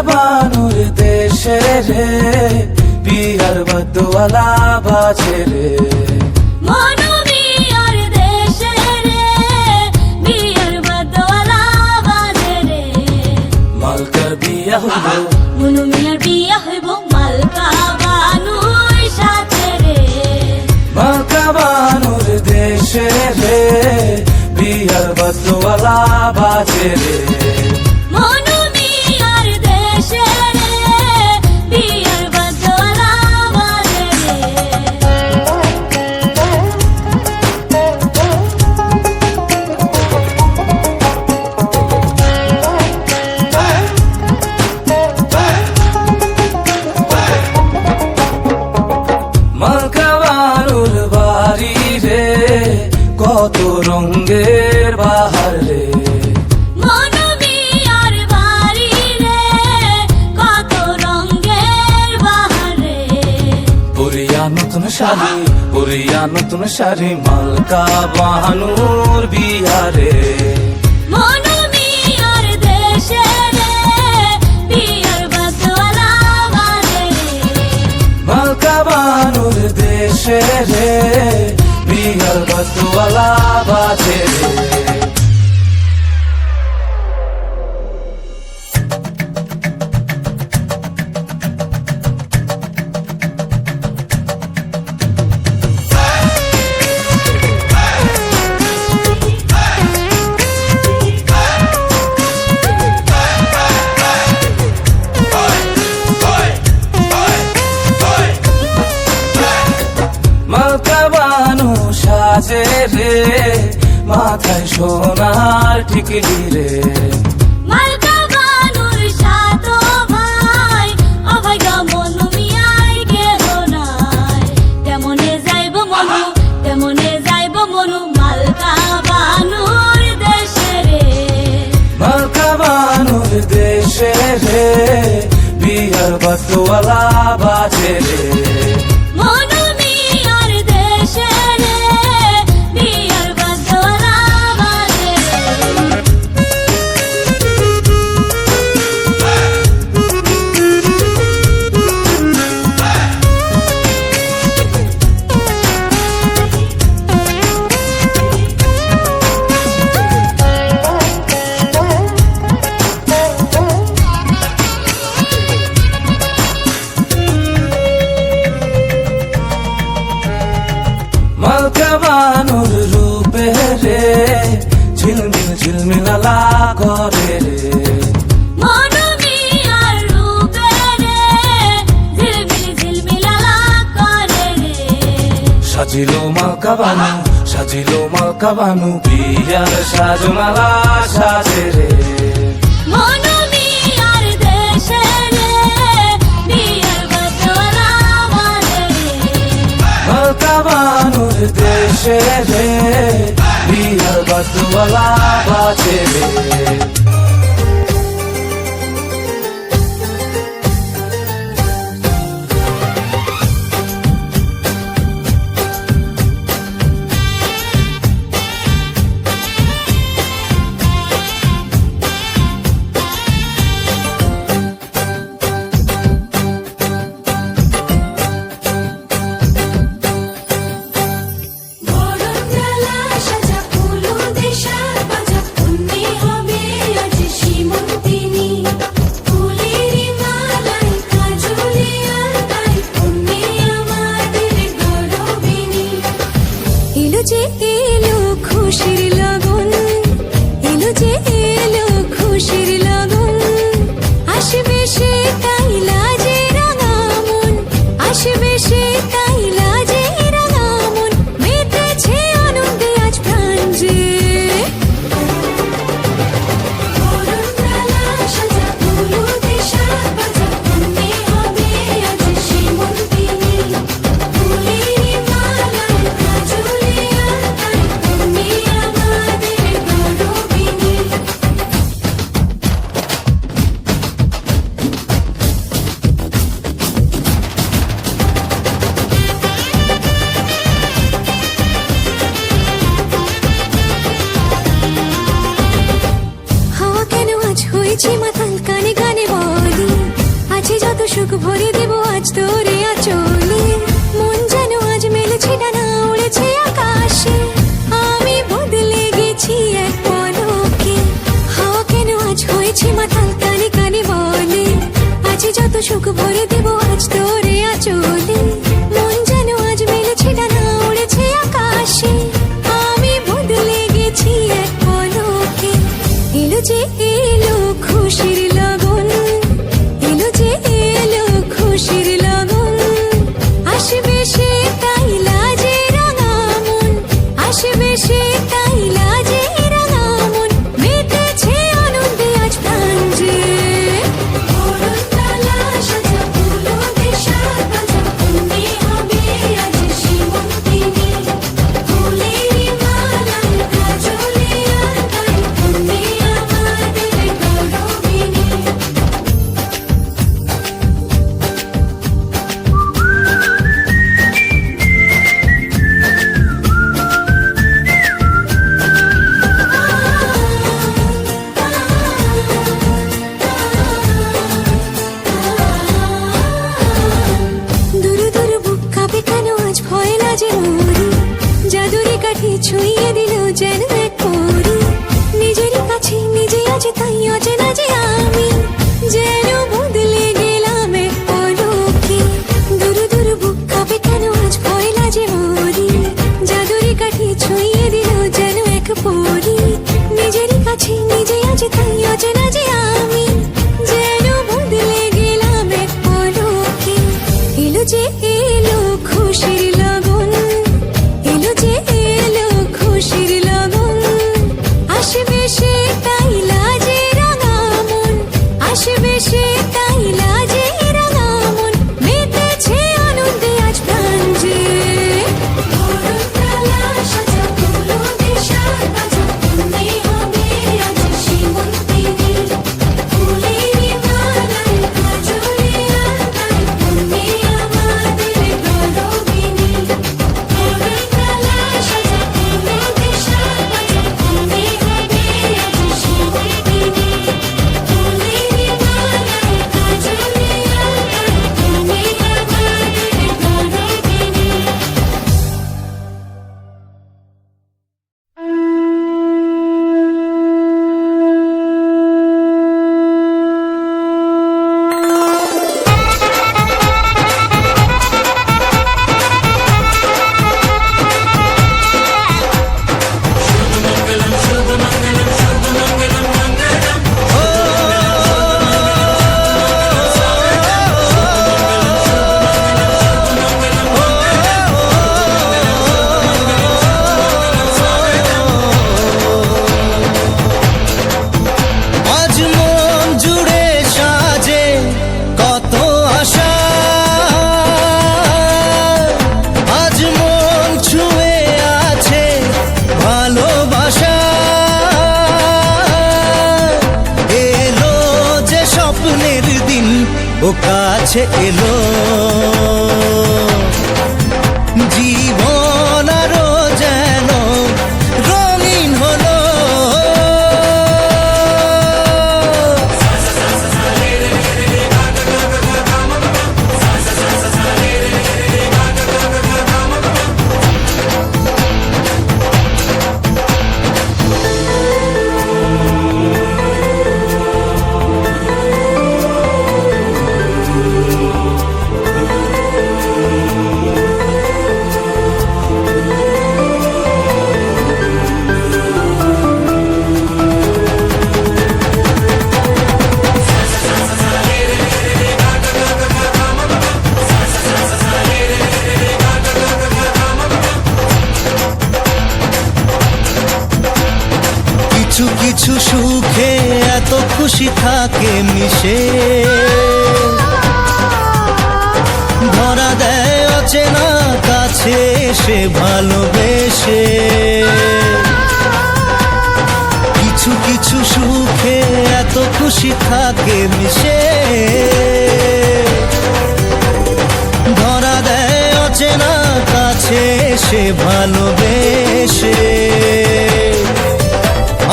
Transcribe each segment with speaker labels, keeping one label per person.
Speaker 1: বানুর দেশে রে বিয়ার বদওয়ালা বাজে রে
Speaker 2: মনু মিয়ার দেশে রে বিয়ার বদওয়ালা বাজে রে
Speaker 1: মালকার বিয়া হইব
Speaker 2: মনু মিয়ার বিয়া হইব মালকা বানুর সাথে রে
Speaker 1: মালকা বানুর দেশে রে বিয়ার বদওয়ালা বাজে রে
Speaker 2: মনু মিয়ার দেশে রে বিয়ার বদওয়ালা বাজে
Speaker 1: মালকা বানুর বাড়ি রে কত রঙের বাহার রে
Speaker 2: মনু মিয়ার বাড়ি রে কত রঙের বাহার রে
Speaker 1: পুরিয়া নতুন শাড়ি মালকা বানুর বিহারে
Speaker 2: মনু মিয়ার দেশে রে বিয়ার বদওয়ালা বাজে রে
Speaker 1: মালকা বানুর দেশে রে বিহার বদওয়ালা বাজে রে মালকা বানু সাজে রে মাথায় সোনার টিকলি রে
Speaker 2: মালকা বানুর সাতো ভাই অভাই গা মনু মিয়ার কেহ নাই কেমনে যাইব মনু মালকা বানুর দেশে রে
Speaker 1: মালকা বানুর দেশে রে বিহার বদওয়ালা বাজে রে
Speaker 2: মনু মিয়ার দেশে রে বিয়ার বদওয়ালা বাজে রে
Speaker 1: মালকা বানুর রূপে রে ঝিলমিলালা করে রে
Speaker 2: মনু মিয়ার রূপে রে ঝিলমিলালা করে রে
Speaker 1: সাজিল মালকা বানু বিয়ার সাজমালা সাজে রে
Speaker 2: মনু মিয়ার দেশে রে বিয়ার বদওয়ালা বাজে রে
Speaker 1: মালকা বানুর দেশে রে বিহার বদওয়ালা বাজে রে
Speaker 3: সাজা ফুলো দেশার বাজা উন্নি হবে আজ সীমন্তিনী ফুলের মালাই কাজলে আলতাই উন্নি আমাদের গৌরবিনী এলো যে এলো খুশির লগন এলো যে এলো খুশির লগন আসবে সে তাই লাজে রাঙা মন আসবে সে তাই লাজে রাঙা মন মেতেছে আনন্দে আজ প্রাণ যে সাজা ফুলো দেশার বাজা উন্নি হবে আজ সীমন্তিনী ফুলের মালাই কাজলে আলতাই উন্নি আমাদের গৌরবিনী হাওয়া কেন আজ হয়েছে মাতাল কানে কানে বলি যত সুখ ভরে দেব আজ তোরে আঁচলে মন যেন আজ মেলেছে ডানা উড়েছে আকাশে আমি বদলে গেছি এক পলকে এলো যে এলো খুশির লগন এলো যে এলো খুশির লগন আসবে সে তাই লাজে রাঙা মন আসবে সে তাই লাজে রাঙা মন মেতেছে আনন্দে আজ প্রাণ যে বরণডালা সাজা ফুলো দেশা বাজা তুমি হবে আজ শ্রীমন্তিনী ফুলেরি মালার কাজলে আঁকাই তুমি আমাদের গৌরবিনী দূর দূর বুক কাঁপে কেন আজ ভয় লাজে মরি জাদুরি কাঠি ছুঁয়ে দিল যেন এক পরি নিজেরই কাছে নিজে আছে তাই অচেনা যে আমি যেন বদলে গেলাম এক পলকে দূর দূর বুক কাঁপে কেন আজ ভয় লাজে মরি জাদুরি কাঠি ছুঁয়ে দিল যেন এক পরি নিজেরই কাছে নিজে আছে তাই অচেনা যে আমি যেন বদলে গেলাম এক পলকে এলো যে এলো খুশির লগন এলো যে এলো খুশির লগন আসবে সে তাই লাজে রাঙা মন আসবে সে তাই লাজে রাঙা মন মেতেছে আনন্দে আজ প্রাণ যে বরণডালা সাজা ফুলো দেশা বাজা তুমি হবে আজ শ্রীমন্তিনী ফুলেরি মালার কাজলে আঁকাই তুমি আমাদের গৌরবিনী বরণডালা সাজা ফুলো দেশা বাজা তুমি হবে আজ শ্রীমন্তিনী ফুলেরি মালার কাজলে আঁকাই তুমি আমাদের গৌরবিনী
Speaker 4: আজ মন জুড়ে সাজে কত আশা আজ মন ছুঁয়ে আছে ভালোবাসা এলো যে স্বপ্নের দিন ও কাছে এলো জীবন আরো যেন রঙিন হলো কিছু কিছু সুখে এত খুশি থাকে মিশে ধরা দেয় অচেনা কাছে সে ভালোবেসে কিছু কিছু সুখে এত খুশি থাকে মিশে ধরা দেয় অচেনা কাছে সে ভালোবেসে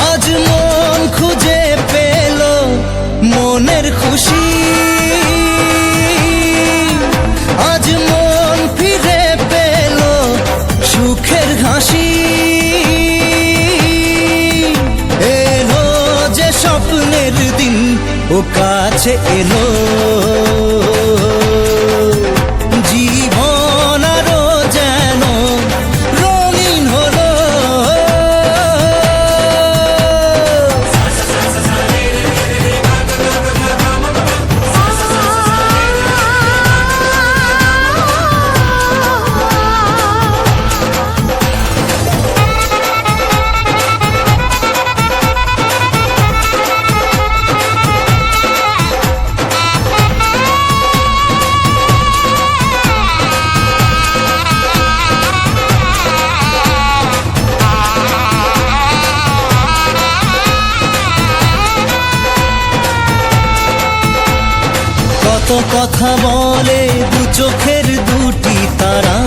Speaker 4: আজ মন খুঁজে পেল মনের খুশি আজ মন ফিরে পেল সুখের হাসি এলো যে স্বপ্ন স্বপ্নের দিন ও কাছে এলো জীবন আরো যেন রঙিন হলো কত কথা বলে দু চোখের দুটি তারা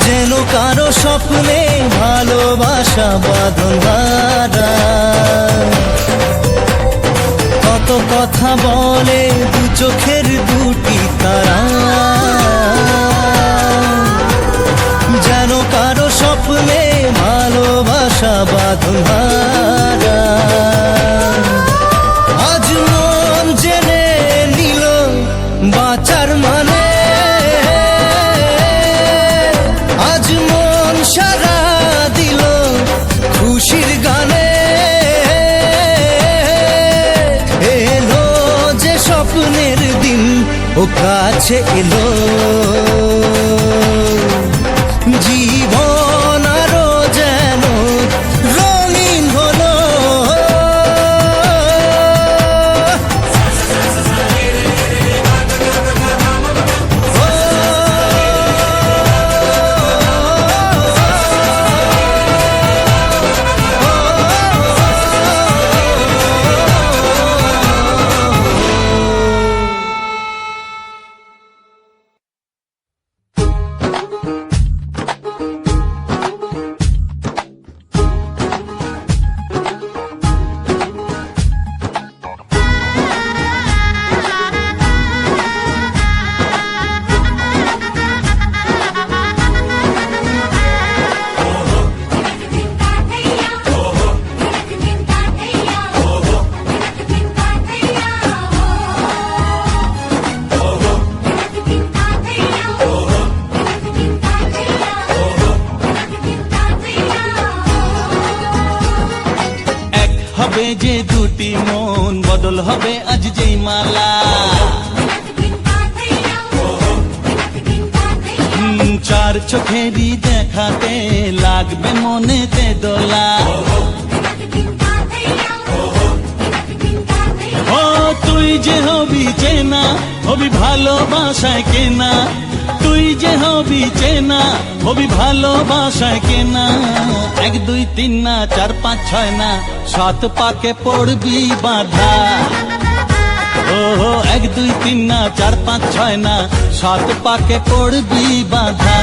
Speaker 4: যেন কারো স্বপ্নে ভালোবাসা বাঁধন হারা কত কথা বলে দু চোখের দুটি তারা যেন কারো স্বপ্নে ভালোবাসা বাঁধন হারা আজ মন জেনে নিল বাঁচার মানে আজ মন সারা দিল খুশির গানে এলো যে স্বপ্নের দিন ও কাছে এলো জীবন আরো যেন রঙিন হলো
Speaker 5: হবে যে দুটি মন বদল হবে আজ যেই মালা চার চোখেরই দেখাতে লাগবে মনেতে দোলা ও তুই যে হবি চেনা হবি ভালোবাসায় কেনা তুই যে হবি চেনা হবি ভালোবাসায় কেনা 1 2 3 না 4 5 6 না 7 পাকে পড়বি বাধা ও 1 2 3 না 4 5 6 না 7 পাকে পড়বি বাধা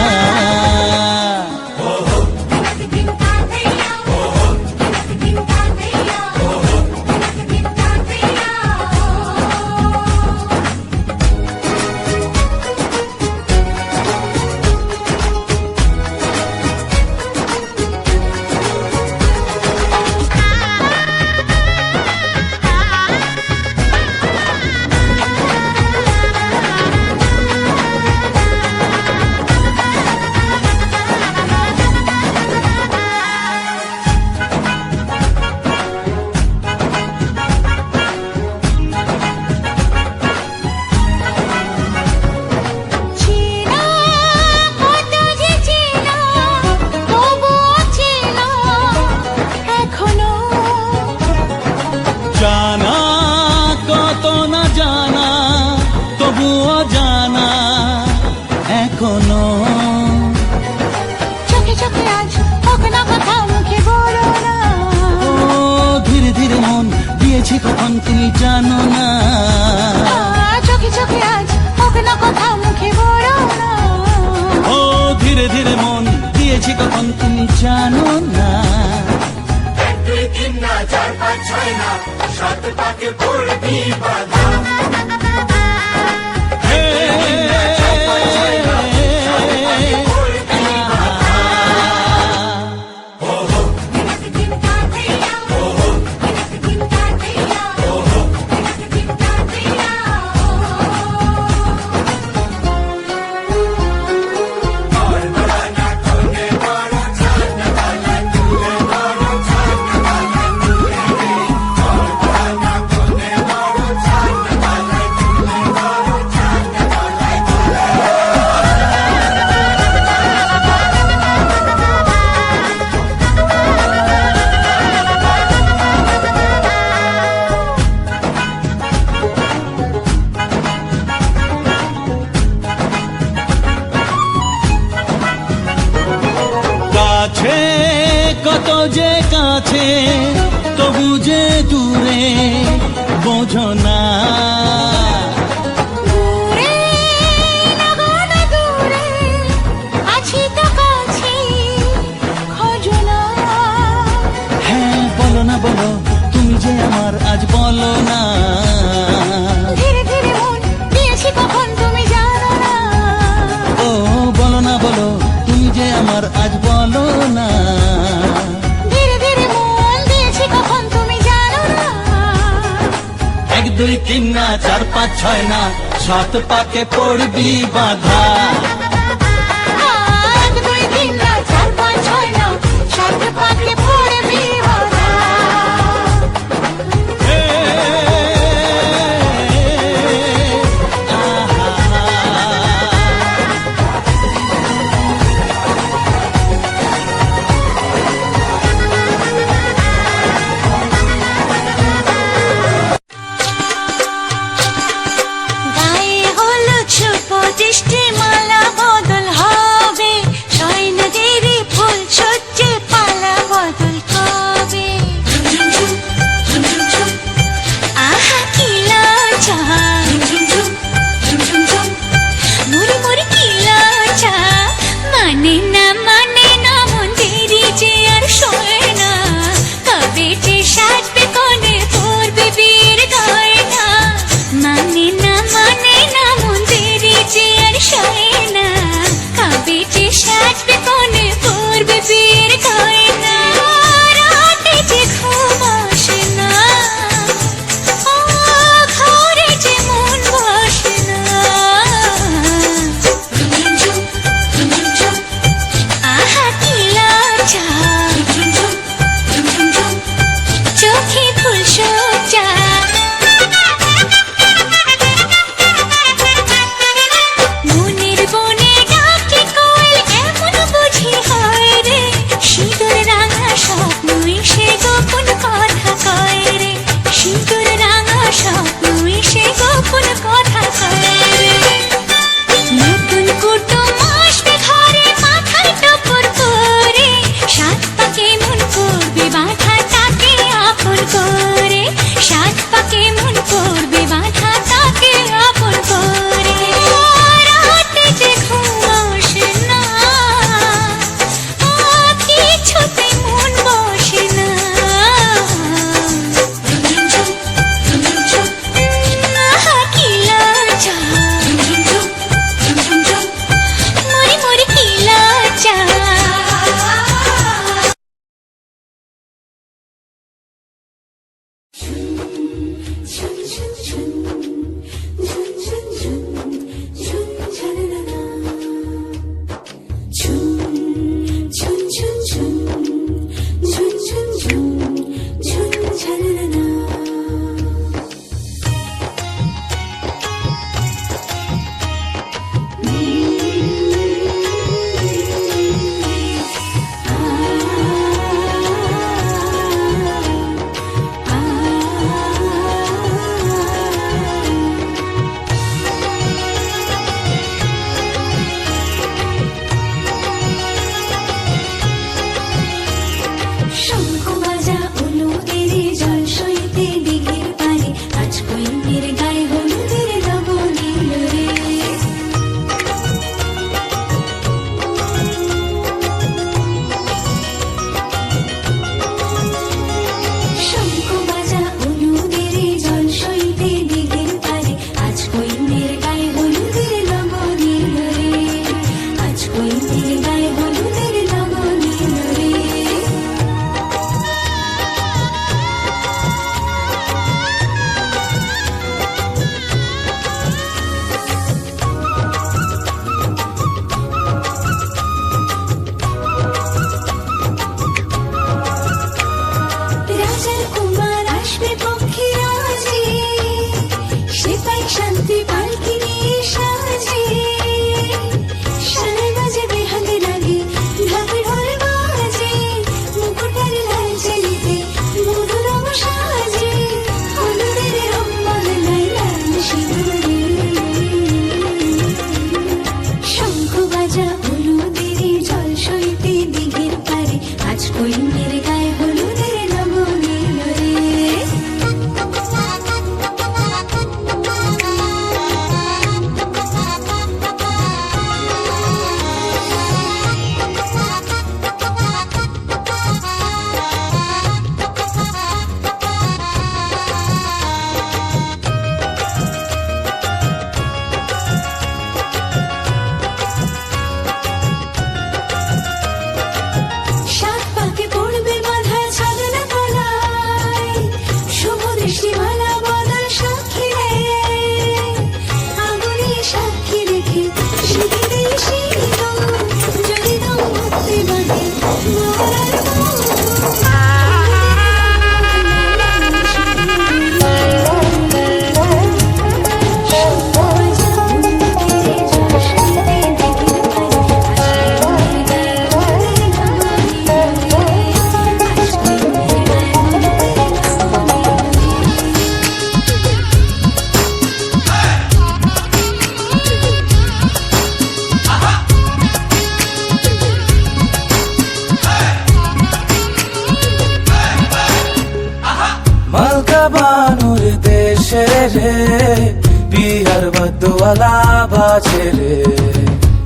Speaker 5: জানা কত না জানা তবুও জানা এখনো
Speaker 3: চোখে চোখে আজ হোক না কথা মুখে বলো না
Speaker 5: ও ধীরে ধীরে মন দিয়েছি কখন তুমি জানো না
Speaker 3: চোখে চোখে আজ হোক না কথা মুখে বলো না
Speaker 5: ও ধীরে ধীরে মন দিয়েছি কখন তুমি জানো না
Speaker 1: 1 2 3 না 4 5 6 না 7 পাকে পড়বি বাধা
Speaker 5: তবু যে দূরে বোঝো না।
Speaker 3: দূরে লাগানো দূরে আছি তো কাছে খোঁজো না।
Speaker 5: হ্যাঁ বলো না বলো তুমি যে আমার আজ বলো না।
Speaker 3: ধীরে ধীরে মন দিয়েছি কখন তুমি জানো না।
Speaker 5: ও বলো না বলো তুমি যে আমার আজ বলো না।
Speaker 3: ধীরে ধীরে মন দিয়েছি কখন তুমি জানো না।
Speaker 5: 1 2 3 না 4 5 6 না 7 পাকে পড়বি বাধা।
Speaker 3: 1 2 3 না 4 5 6 না 7 পাকে পড়বি বাধা। গায়ে হলো ছোট দৃষ্টি মালা বদল হবে। সয়নদেরী ফুল সজ্জে পালা বদল কবে। আহা কি লজ্জা মুড়ি মুড়ি কি লজ্জা। মানে না মন্দিরি যে আর শোয় না। কবে যে সাজবে কোণে পড়বে বীর গয়না। মানে না মন্দিরি যে আর শোয় না। কবে যে সাজবে কোণে পড়বে বীর গয়না। রাতে যে ঘুম আসে না। ঘরে যে মন বসে না। আহা কি লজ্জা চোখে ফুল সজ্জা। মনের বনে ডাকে কোয়েল এমন বুঝি হয় রে। সিঁদুর রাঙা স্বপ্ন এসে গোপন কথা কয় রে। সিঁদুর রাঙা স্বপ্ন এসে গোপন কথা কয় রে। নতুন কুটুম আসবে ঘরে মাথায় টপর করে। 7 পাকে মন করবে বাধা তাকে আপন করে। 7 পাকে মন করবে বাধা তাকে আপন করে। রাতে যে ঘুম আসে না। কিছুতে মন বসে না। আহা কি লজ্জা মুড়ি মুড়ি কি লজ্জা।
Speaker 6: বানুর দেশে রে বিহার বদওয়ালা বাজে রে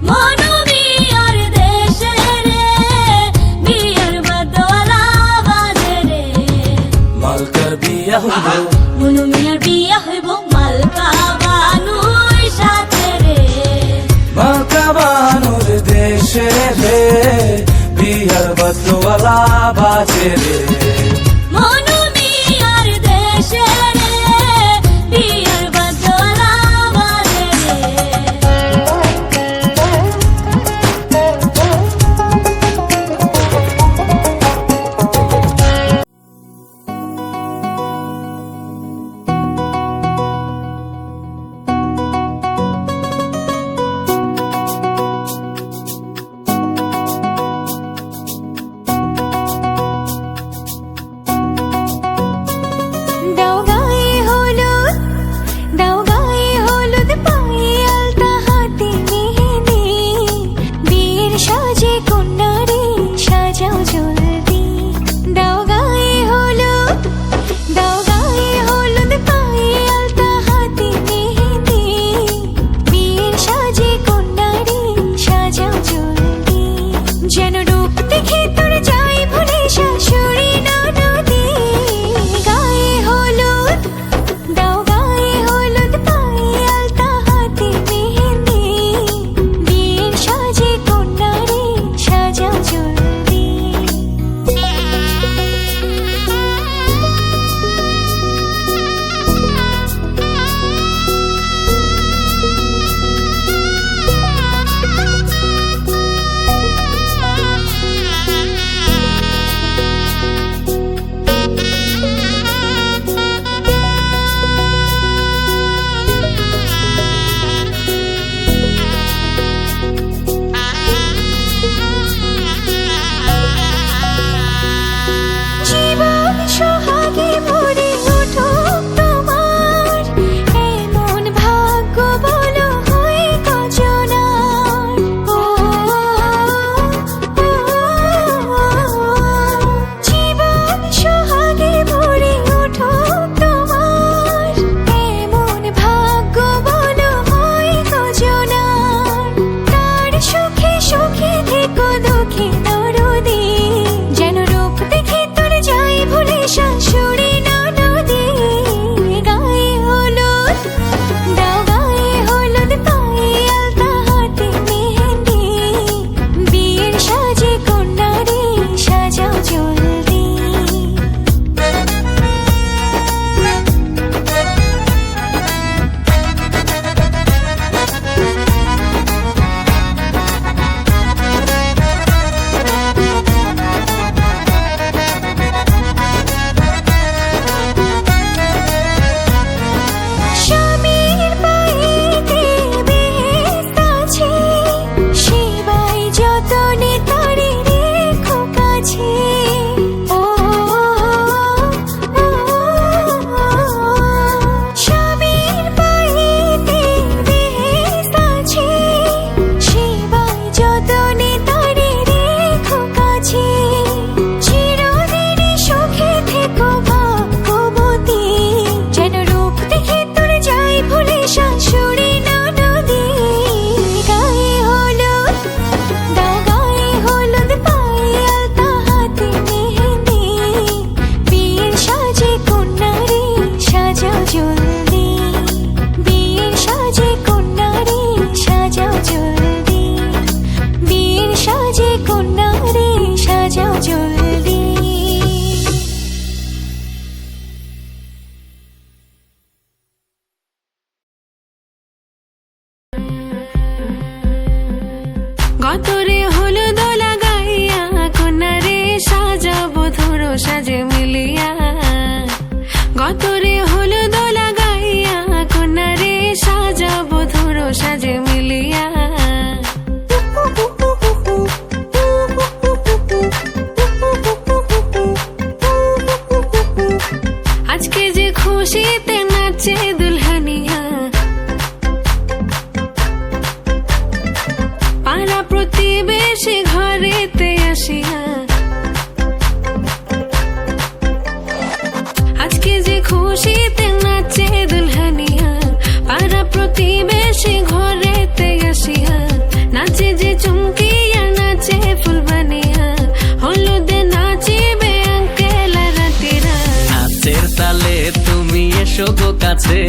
Speaker 2: মনোবিয়ার দেশে রে বিয়ার বদওয়ালা বাজে রে
Speaker 6: মালকার বিয়া হলো
Speaker 2: মনোমিয়ার বিয়া হইব মালকা বানুর সাথে রে
Speaker 6: মালকা বানুর দেশে রে বিহার বদওয়ালা বাজে রে
Speaker 2: মনোমিয়ার দেশে রে বিয়ার বদওয়ালা বাজে রে
Speaker 3: দাও গায়ে হলুদ দাও গায়ে হলুদ পায়ে আলতা হাতে মেহেদি বিয়ের সাজে কন্যারে সাজাও জলদি দাও গায়ে হলুদ পায়ে আলতা হাতে মেহেদি বিয়ের সাজে কন্যারে সাজাও জলদি যেন রূপ দেখে তোর যাই ভুলে শাশুড়ি ননদি গায়ে হলুদ দাও গায়ে হলুদ পায়ে আলতা হাতে মেহেদি বিয়ের সাজে কন্যারে সাজাও জলদি জীবন সোহাগে ভরে উঠুক তোমার এমন ভাগ্য বলো হয় কজনার জীবন সোহাগে ভরে উঠুক তোমার এমন ভাগ্য বলো হয় কজনার তার সুখে সুখে থেকো দুঃখে দরদি যেন রূপ দেখে তোর যাই ভুলে শাশুড়ি ননদি গায়ে হলুদ দাও গায়ে হলুদ পায়ে আলতা হাতে মেহেদি বিয়ের সাজে কন্যারে সাজাও জলদি স্বামীর পায়েতে বেহেশত আছে সেবাই যতনে তারে রেখো কাছে স্বামীর পায়েতে বেহেশত আছে সেবাই যতনে তারে রেখো কাছে চিরদিন সুখে থেকো ভাগ্যবতী যেন রূপ দেখে তোর যাই ভুলে শাশুড়ি ননদি গায়ে হলুদ দাও গায়ে হলুদ পায়ে আলতা হাতে মেহেদি বিয়ের সাজে কন্যারে সাজাও জলদি বিয়ের সাজে কন্যারে সাজাও জলদি বিয়ের সাজে কন্যারে সাজাও জলদি গতরে হলুদ লাগাইয়া কন্যারে সাজাবো ধরো সাজে মিলিয়া গতরে হলুদ লাগাইয়া কন্যারে সাজাবো ধরো সাজে মিলিয়া আজকে যে খুশিতে নাচে দুলহানিয়া পাড়া প্রতিবেশী ঘরেতে আসিয়া আজকে যে খুশিতে নাচে দুলহানিয়া পাড়া প্রতিবেশী ঘরেতে আসিয়া নাচে যে চুমকিয়া নাচে ফুলবানিয়া হলুদে নাচিবে আঙ্কেল রাতিরা
Speaker 7: নাচের তালে তুমি এসো গো কাছে,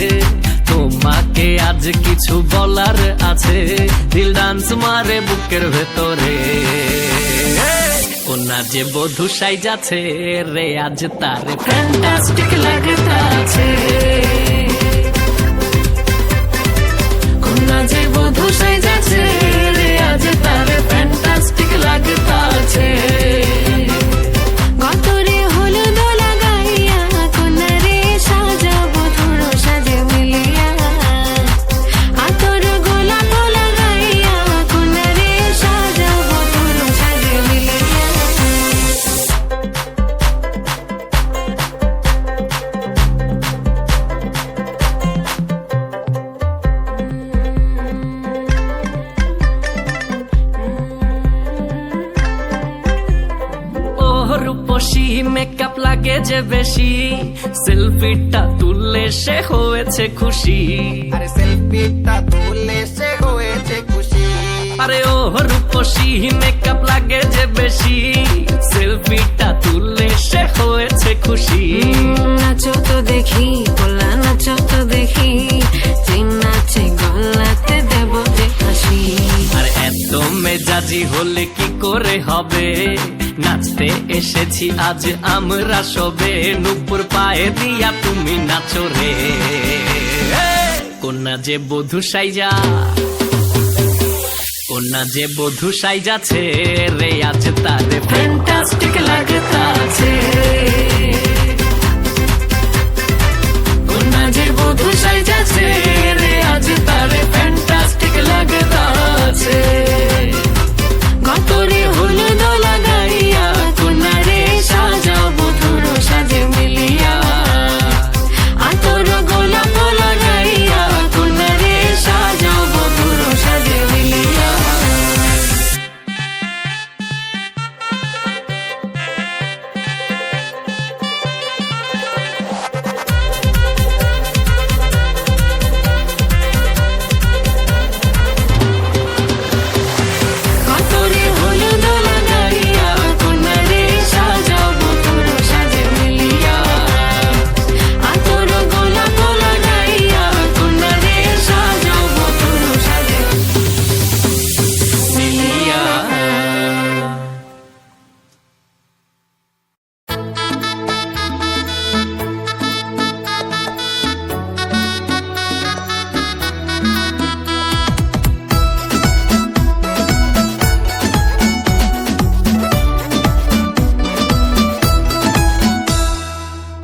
Speaker 7: তোমাকে আজ কিছু বলার আছে, দিল ডান্স মারে বুকের ভেতরে। কোনা যে বধূ সাইজাছে রে আজ তারে ফ্যান্টাস্টিক লাগতাছে। কোনা যে বধূ সাইজাছে রে আজ তারে ফ্যান্টাস্টিক লাগতাছে।
Speaker 3: গতরে হলুদ লাগাইয়া কোনারে সাজাবো ধুলো সাজে মিলিয়া আতর গোলাপ লাগাইয়া কোনারে সাজাবো ধুলো সাজে মিলিয়া
Speaker 7: ও রূপসী মেকআপ লাগে যে বেশি, সেলফিটা তুললে সে হয়েছে খুশি।
Speaker 8: আরে সেলফিটা তুললে সে হয়েছে খুশি।
Speaker 7: আরে ও রূপসী মেকআপ লাগে যে বেশি, সেলফিটা তুললে সে হয়েছে খুশি।
Speaker 3: নাচো তো দেখি গোলা নাচো তো দেখি যে নাচে গলাতে দেব যে হাসি।
Speaker 7: আর এত মেজাজি হলে কি করে হবে, নাচতে এসেছি আজ আমরা সবে, নুপুর পায়ে দিয়া তুমি নাচো রে। কোনা যে বধূ সাইজা, কোনা যে বধূ সাইজাছে রে আজ তারে ফ্যান্টাস্টিক লাগতাছে। কোনা যে বধূ সাইজাছে রে আজ তারে ফ্যান্টাস্টিক লাগতাছে।
Speaker 3: গতরে হলুদ লাগাইয়া কোনারে সাজাবো ধুলো সাজে মিলিয়া আতর গোলাপ লাগাইয়া কোনারে সাজাবো ধুলো সাজে মিলিয়া। গতরে হলুদ লাগাইয়া কোনারে সাজাবো ধুলো সাজে মিলিয়া আতর গোলাপ লাগাইয়া কোনারে সাজাবো ধুলো সাজে
Speaker 7: মিলিয়া।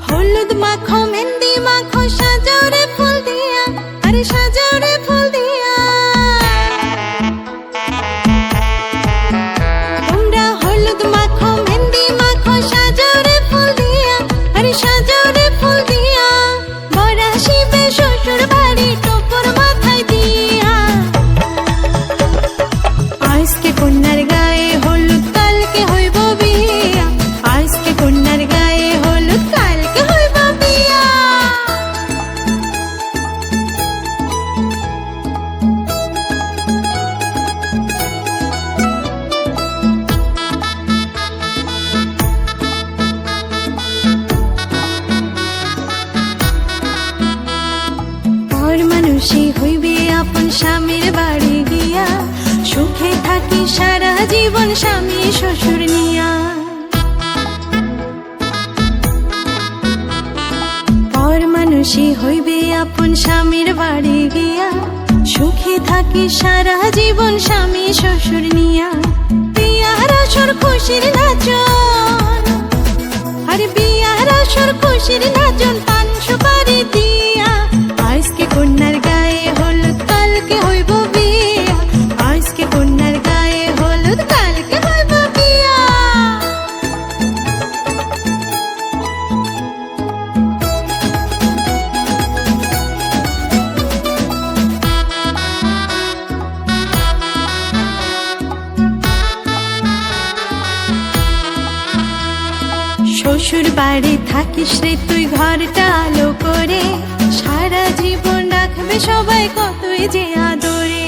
Speaker 3: হলুদ মাখো মেহেন্দি মাখো সাজাও রে ফুল দিয়া আরে সাজাও রে ফুল দিয়া। তোমরা হলুদ মাখো মেহেন্দি মাখো সাজাও রে ফুল দিয়া আরে সাজাও রে ফুল দিয়া। বর আসিবে শ্বশুর বাড়ি টোপর মাথায় দিয়া আজকে কন্যার গায়ে হলুদ কালকে হইব বিয়া আজকে কন্যার গায়ে হলুদ কালকে হইব বিয়া। পর মানুষই হইবে আপন স্বামীর বাড়ি গিয়া সুখে থাকি সারা জীবন স্বামী শ্বশুর নিয়া। পর মানুষই হইবে আপন স্বামীর বাড়ি গিয়া সুখে থাকি সারা জীবন স্বামী শ্বশুর নিয়া। বিয়ার আসর খুশির নাচন আরে বিয়ার আসর খুশির নাচন পান সুপারি দিয়া আজকে কন্যার গায়ে হলুদ কালকে হইব বিয়া আজকে কন্যার গায়ে হলুদ কালকে হইব বিয়া। শ্বশুর বাড়ি বাড়ি থাকিস রে তুই ঘরটা আলো করে, সারা জীবন রাখবে সবাই কতই যে আদরে।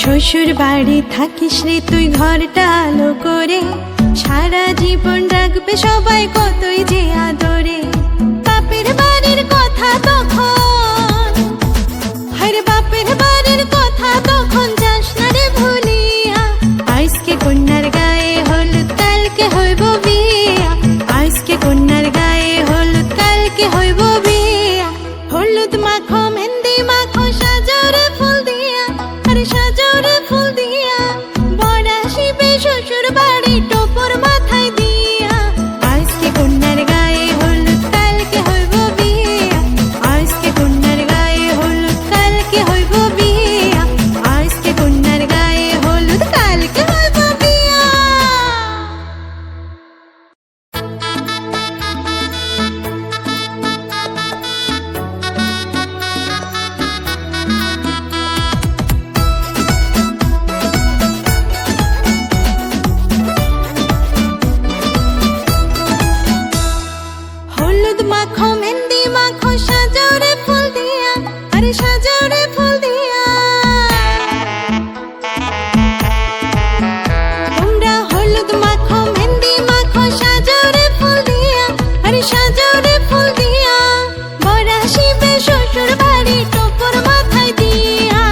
Speaker 3: শ্বশুর বাড়ি থাকিস রে তুই ঘরটা আলো করে, সারা জীবন রাখবে সবাই কতই যে আদরে। বাপের বাড়ির কথা তখন, হরে বাপের বাড়ির কথা তখন যাস না রে ভুলিয়া। আজকে কন্যার গায়ে হলুদ কালকে হইব বিয়া, আজকে কন্যার গায়ে হলুদ কালকে হইব বিয়া। হলুদ মাখো মেহেন্দি মাখো সাজরে ফুল দিয়া, আরে সাজরে ফুল দিয়া। বর আসিবে শ্বশুর বাড়ি টোপর মাথায় দিয়া, আজকে কন্যার গায়ে হলুদ কালকে হইব বিয়া, আজকে কন্যার গায়ে হলুদ কালকে হইব বিয়া, আজকে কন্যার গায়ে হলুদ কালকে হইব বিয়া। হলুদ মাখো মেহেন্দি মাখো সাজরে ফুল দিয়া, আরে সাজরে ফুল দিয়া। তোমরা হলুদ মাখো মেহেন্দি মাখো সাজরে ফুল দিয়া, আরে সাজরে ফুল দিয়া। বর আসিবে শ্বশুর বাড়ি টোপর মাথায় দিয়া,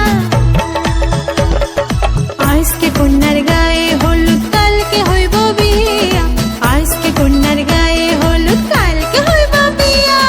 Speaker 3: আজকে কন্যার গায়ে হলুদ কালকে হইব বিয়া, আজকে কন্যার গায়ে হলুদ কালকে হইব বিয়া।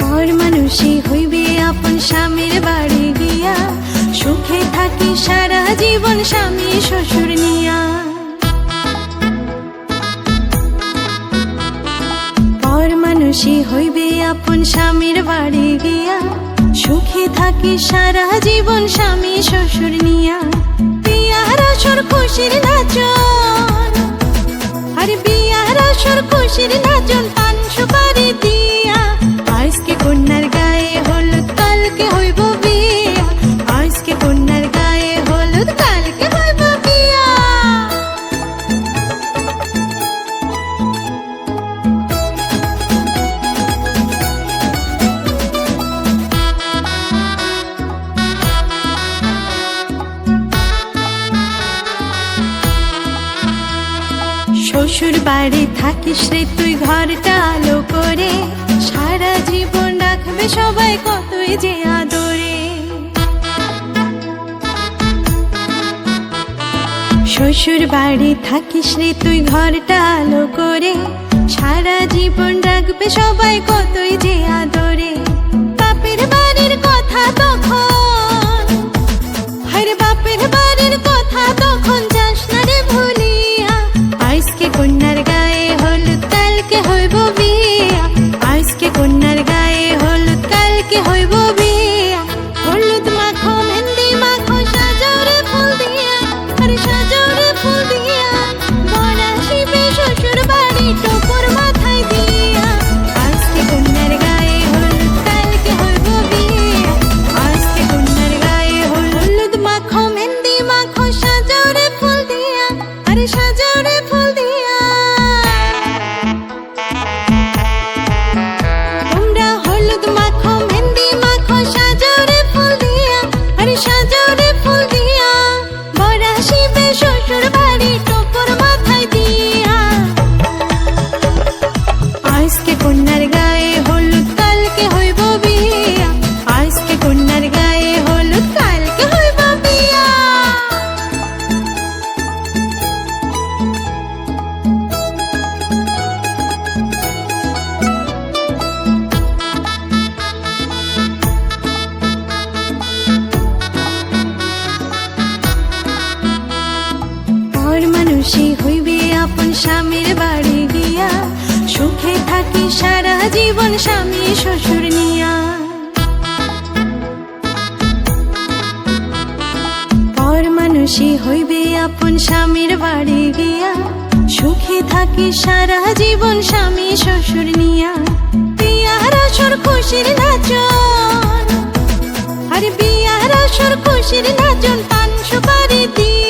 Speaker 3: পর মানুষই হইবে আপন স্বামীর বাড়ি গিয়া, সুখে থাকি সারা জীবন স্বামী শ্বশুর নিয়া। পর মানুষই হইবে আপন স্বামীর বাড়ি গিয়া, সুখে থাকি সারা জীবন স্বামী শ্বশুর নিয়া। বিয়ার আসর খুশির নাচন, আরে বিয়ার আসর খুশির নাচন পান সুপারি দিয়া। আজকে কন্যার গায়ে হলুদ কালকে হইব বিয়া, আজকে কন্যার গায়ে হলুদ কালকে হইব বিয়া। শ্বশুর বাড়ি থাকিস রে তুই ঘরটা আলো করে, সারা জীবন রাখবে সবাই কতই যে আদরে। শ্বশুর বাড়ি থাকিস রে তুই ঘরটা আলো করে, সারা জীবন রাখবে সবাই কতই যে আদরে। বাপের বাড়ির কথা তখন, হরে বাপের বাড়ির কথা তখন যাস না রে ভুলিয়া। আজকে কন্যার গায়ে হলুদ কালকে হইব বিয়া, আজকে কন্যার গায়ে হলুদ কালকে হইব বিয়া। হলুদ মাখো মেহেন্দি মাখো সাজরে ফুল দিয়া, আরে সাজরে ফুল দিয়া। বর আসিবে শ্বশুর বাড়ি টোপর মাথায় দিয়া, আজকে কন্যার গায়ে হলুদ কালকে হইব বিয়া, আজকে কন্যার গায়ে হলুদ মাখো মেহেন্দি মাখো সাজরে ফুল দিয়া, আরে সাজরে ফুল দিয়া। তোমরা হলুদ মাখো মেহেন্দি মাখো সাজরে ফুল দিয়া, আরে সাজরে ফুল দিয়া। বর আসিবে শ্বশুর বাড়ি টোপর মাথায় দিয়া, আজকে কন্যার গায়ে হলুদ কালকে হইব বিয়া, আজকে কন্যার গায়ে হলুদ কালকে হইব বিয়া। পর মানুষই হইবে আপন স্বামীর বাড়ি গিয়া, সুখে থাকি সারা জীবন স্বামী শ্বশুর নিয়া। পর মানুষ খুশি হইবে আপন স্বামীর বাড়ি গিয়া সুখে থাকি সারা জীবন স্বামী শ্বশুর নিয়া বিয়ার আসর খুশির নাচন আরে বিয়ার আসর খুশির নাচন পান সুপারি দিয়া